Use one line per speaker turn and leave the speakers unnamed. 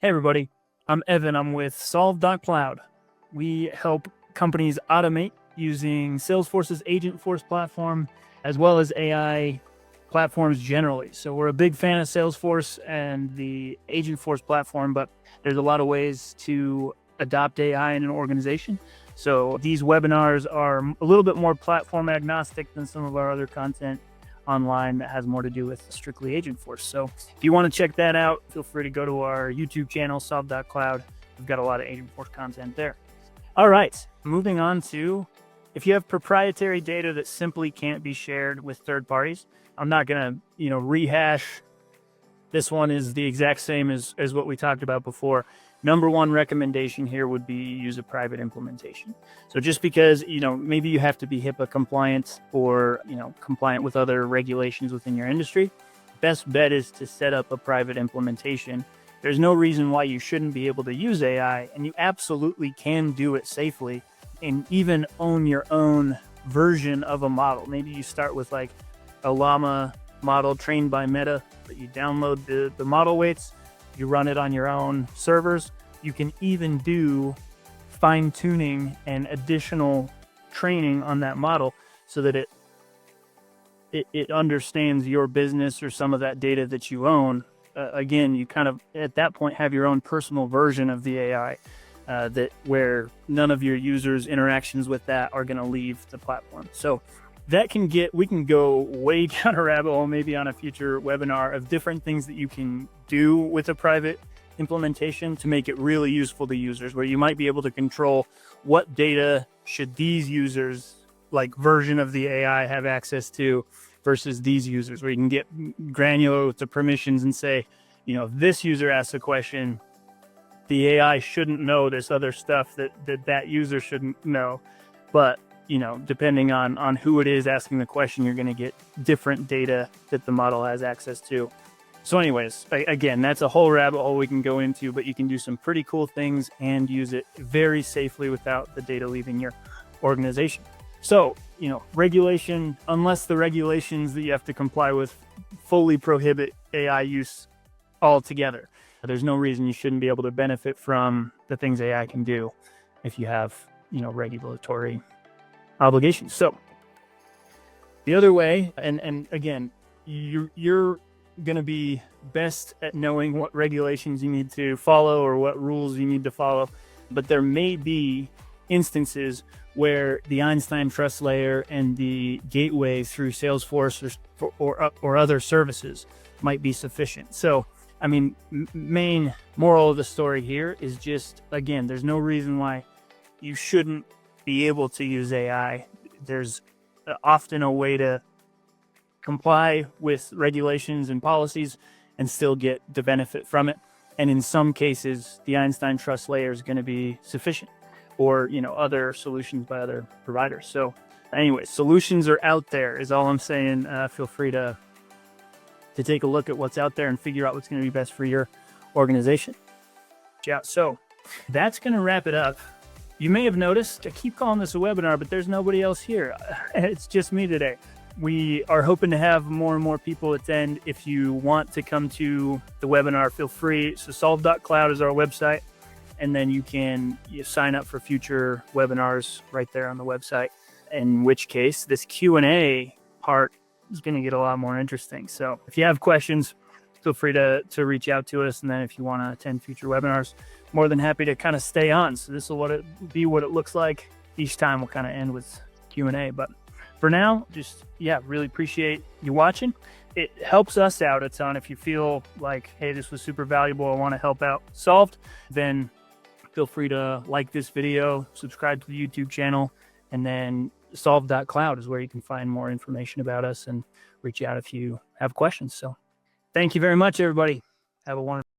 Hey everybody, I'm Evan. I'm with Solve.cloud. We help companies automate using Salesforce's Agentforce platform as well as AI platforms generally. So we're a big fan of Salesforce and the Agentforce platform, but there's a lot of ways to adopt AI in an organization. So these webinars are a little bit more platform agnostic than some of our other content online that has more to do with strictly Agentforce. So if you want to check that out, feel free to go to our YouTube channel, Solve.cloud. We've got a lot of Agentforce content there. All right, moving on to, if you have proprietary data that simply can't be shared with third parties, I'm not going to, rehash. This one is the exact same as what we talked about before. Number one recommendation here would be use a private implementation. So just because, maybe you have to be HIPAA compliant or, compliant with other regulations within your industry, best bet is to set up a private implementation. There's no reason why you shouldn't be able to use AI, and you absolutely can do it safely and even own your own version of a model. Maybe you start with like a llama model trained by Meta, but you download the model weights, you run it on your own servers. You can even do fine tuning and additional training on that model so that it understands your business or some of that data that you own. Again, you kind of at that point have your own personal version of the AI that where none of your users' interactions with that are going to leave the platform. So that we can go way down a rabbit hole, maybe on a future webinar, of different things that you can do with a private implementation to make it really useful to users, where you might be able to control what data should these users, like version of the AI, have access to versus these users, where you can get granular with the permissions and say, if this user asks a question, the AI shouldn't know this other stuff that user shouldn't know. But depending on who it is asking the question, you're going to get different data that the model has access to. So anyways, again, that's a whole rabbit hole we can go into, but you can do some pretty cool things and use it very safely without the data leaving your organization. So, regulation, unless the regulations that you have to comply with fully prohibit AI use altogether, there's no reason you shouldn't be able to benefit from the things AI can do if you have, regulatory obligations. So the other way, and again, you're going to be best at knowing what regulations you need to follow or what rules you need to follow, but there may be instances where the Einstein Trust Layer and the gateway through Salesforce or other services might be sufficient. So, main moral of the story here is just, again, there's no reason why you shouldn't be able to use AI. There's often a way to comply with regulations and policies and still get the benefit from it. And in some cases, the Einstein Trust Layer is going to be sufficient, or other solutions by other providers. So anyway, solutions are out there is all I'm saying. Feel free to take a look at what's out there and figure out what's going to be best for your organization. Yeah, so that's going to wrap it up. You may have noticed I keep calling this a webinar, but there's nobody else here. It's just me today. We are hoping to have more and more people attend. If you want to come to the webinar, feel free. So solve.cloud is our website, and then you sign up for future webinars right there on the website, in which case this Q&A part is going to get a lot more interesting. So if you have questions, feel free to reach out to us. And then if you want to attend future webinars, more than happy to kind of stay on. So this will what it looks like. Each time we'll kind of end with Q&A. But for now, just, really appreciate you watching. It helps us out a ton. If you feel like, hey, this was super valuable, I want to help out Solved, then feel free to like this video, subscribe to the YouTube channel, and then solve.cloud is where you can find more information about us and reach out if you have questions. So thank you very much, everybody. Have a wonderful